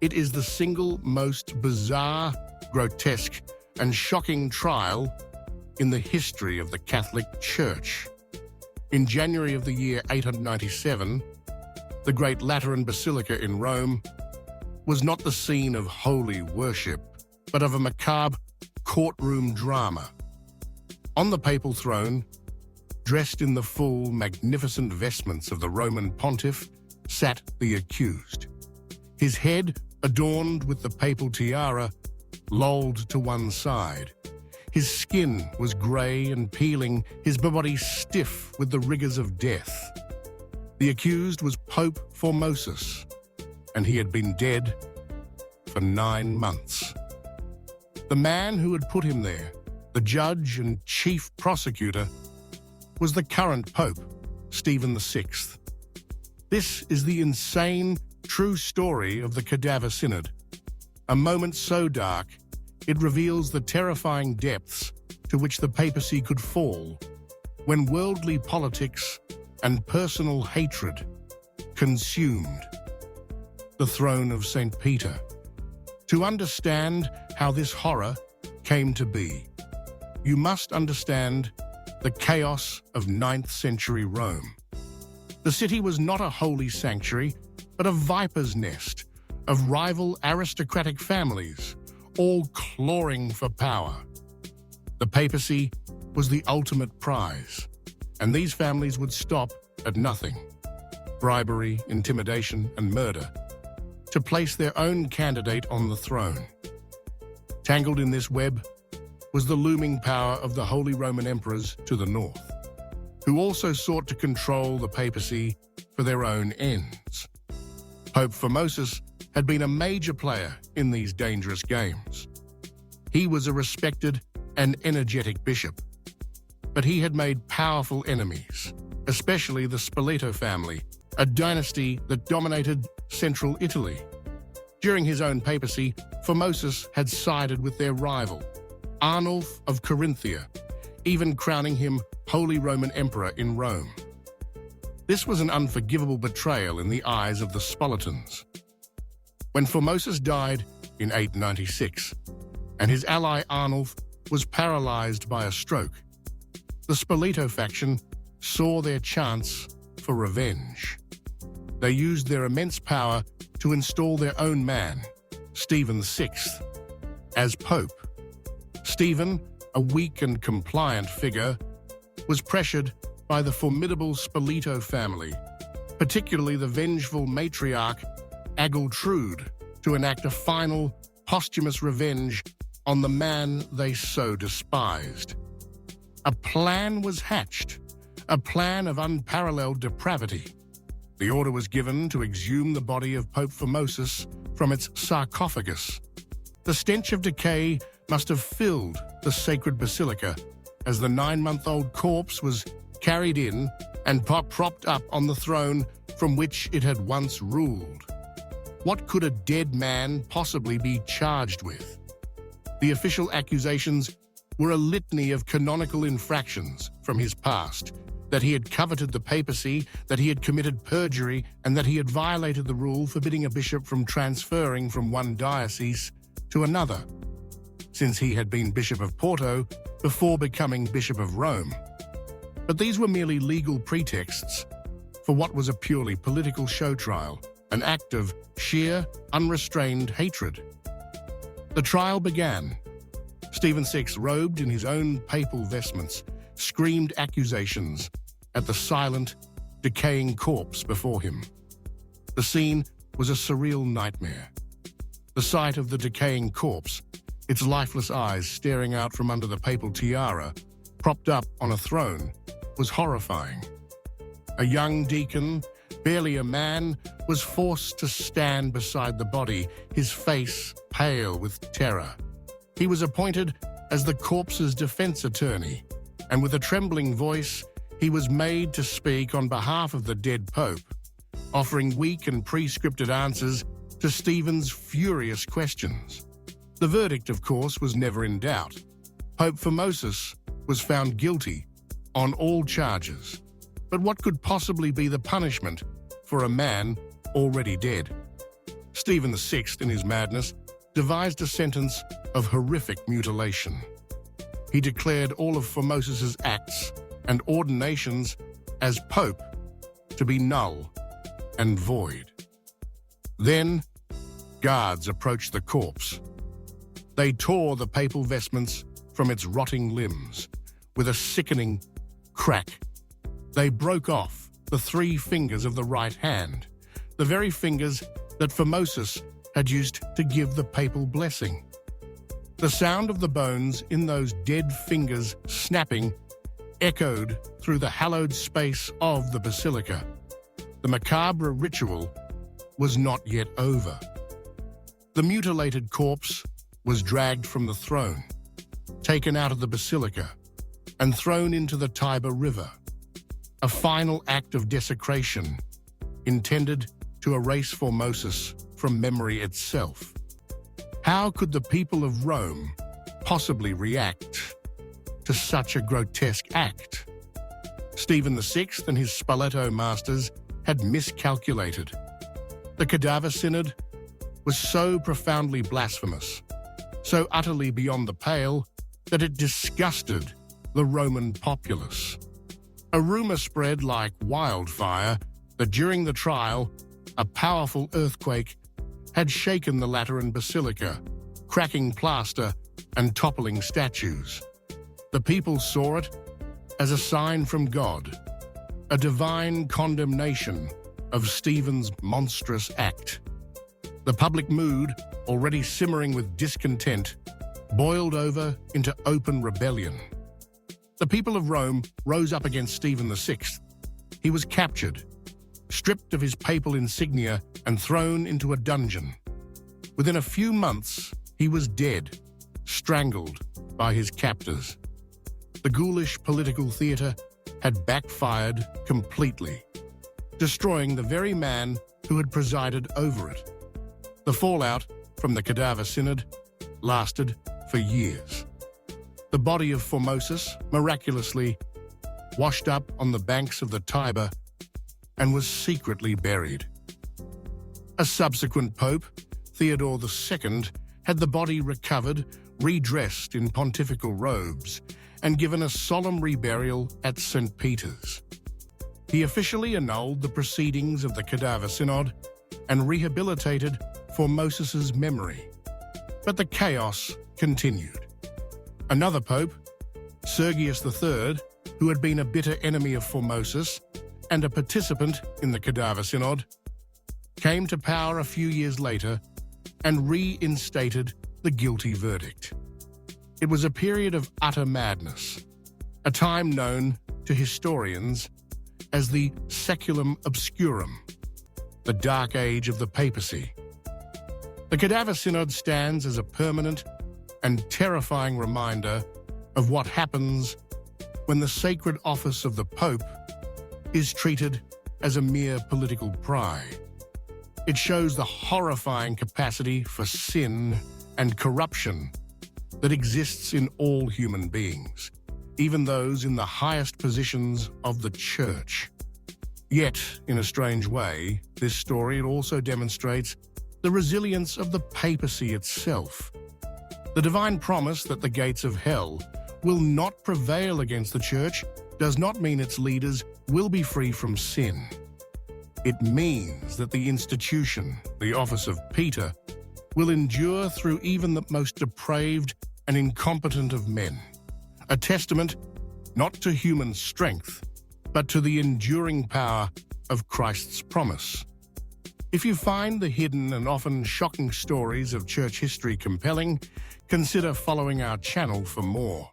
It is the single most bizarre, grotesque, and shocking trial in the history of the Catholic Church. In January of the year 897, the Great Lateran Basilica in Rome was not the scene of holy worship, but of a macabre courtroom drama. On the papal throne, dressed in the full, magnificent vestments of the Roman pontiff, sat the accused. His head, adorned with the papal tiara, lolled to one side. His skin was grey and peeling, his body stiff with the rigours of death. The accused was Pope Formosus, and he had been dead for 9 months. The man who had put him there, the judge and chief prosecutor, was the current Pope, Stephen VI. This is the insane, true story of the Cadaver Synod, a moment so dark it reveals the terrifying depths to which the papacy could fall when worldly politics and personal hatred consumed the throne of St. Peter. To understand how this horror came to be, you must understand the chaos of 9th century Rome. The city was not a holy sanctuary, but a viper's nest of rival aristocratic families, all clawing for power. The papacy was the ultimate prize, and these families would stop at nothing: bribery, intimidation, and murder to place their own candidate on the throne. Tangled in this web was the looming power of the Holy Roman Emperors to the north, who also sought to control the papacy for their own ends. Pope Formosus had been a major player in these dangerous games. He was a respected and energetic bishop, but he had made powerful enemies, especially the Spoleto family, a dynasty that dominated central Italy. During his own papacy, Formosus had sided with their rival, Arnulf of Carinthia, even crowning him Holy Roman Emperor in Rome. This was an unforgivable betrayal in the eyes of the Spoletans. When Formosus died in 896, and his ally Arnulf was paralyzed by a stroke, the Spoleto faction saw their chance for revenge. They used their immense power to install their own man, Stephen VI, as Pope. Stephen, a weak and compliant figure, was pressured by the formidable Spoleto family, particularly the vengeful matriarch Agiltrude, to enact a final, posthumous revenge on the man they so despised. A plan was hatched, a plan of unparalleled depravity. The order was given to exhume the body of Pope Formosus from its sarcophagus. The stench of decay must have filled the sacred basilica as the 9-month-old corpse was carried in and propped up on the throne from which it had once ruled. What could a dead man possibly be charged with? The official accusations were a litany of canonical infractions from his past: that he had coveted the papacy, that he had committed perjury, and that he had violated the rule forbidding a bishop from transferring from one diocese to another, since he had been Bishop of Porto before becoming Bishop of Rome. But these were merely legal pretexts for what was a purely political show trial, an act of sheer, unrestrained hatred. The trial began. Stephen VI, robed in his own papal vestments, screamed accusations at the silent, decaying corpse before him. The scene was a surreal nightmare. The sight of the decaying corpse, its lifeless eyes staring out from under the papal tiara, propped up on a throne, was horrifying. A young deacon, barely a man, was forced to stand beside the body, his face pale with terror. He was appointed as the corpse's defense attorney, and with a trembling voice, he was made to speak on behalf of the dead pope, offering weak and pre-scripted answers to Stephen's furious questions. The verdict, of course, was never in doubt. Pope Formosus was found guilty on all charges. But what could possibly be the punishment for a man already dead? Stephen VI, in his madness, devised a sentence of horrific mutilation. He declared all of Formosus's acts and ordinations as Pope to be null and void. Then, guards approached the corpse. They tore the papal vestments from its rotting limbs with a sickening crack. They broke off the 3 fingers of the right hand, the very fingers that Formosus had used to give the papal blessing. The sound of the bones in those dead fingers snapping echoed through the hallowed space of the basilica. The macabre ritual was not yet over. The mutilated corpse was dragged from the throne, taken out of the basilica, and thrown into the Tiber River, a final act of desecration intended to erase Formosus from memory itself. How could the people of Rome possibly react to such a grotesque act? Stephen VI and his Spoleto masters had miscalculated. The Cadaver Synod was so profoundly blasphemous, so utterly beyond the pale, that it disgusted the Roman populace. A rumor spread like wildfire that during the trial, a powerful earthquake had shaken the Lateran Basilica, cracking plaster and toppling statues. The people saw it as a sign from God, a divine condemnation of Stephen's monstrous act. The public mood, already simmering with discontent, boiled over into open rebellion. The people of Rome rose up against Stephen VI. He was captured, stripped of his papal insignia, and thrown into a dungeon. Within a few months, he was dead, strangled by his captors. The ghoulish political theatre had backfired completely, destroying the very man who had presided over it. The fallout from the Cadaver Synod lasted for years. The body of Formosus miraculously washed up on the banks of the Tiber and was secretly buried. A subsequent pope, Theodore II, had the body recovered, redressed in pontifical robes, and given a solemn reburial at St. Peter's. He officially annulled the proceedings of the Cadaver Synod and rehabilitated Formosus's memory. But the chaos continued. Another pope, Sergius III, who had been a bitter enemy of Formosus and a participant in the Cadaver Synod, came to power a few years later and reinstated the guilty verdict. It was a period of utter madness, a time known to historians as the Saeculum Obscurum, the Dark Age of the papacy. The Cadaver Synod stands as a permanent and terrifying reminder of what happens when the sacred office of the Pope is treated as a mere political pry. It shows the horrifying capacity for sin and corruption that exists in all human beings, even those in the highest positions of the Church. Yet, in a strange way, this story also demonstrates the resilience of the papacy itself. The divine promise that the gates of hell will not prevail against the Church does not mean its leaders will be free from sin. It means that the institution, the office of Peter, will endure through even the most depraved and incompetent of men, a testament not to human strength, but to the enduring power of Christ's promise. If you find the hidden and often shocking stories of church history compelling, consider following our channel for more.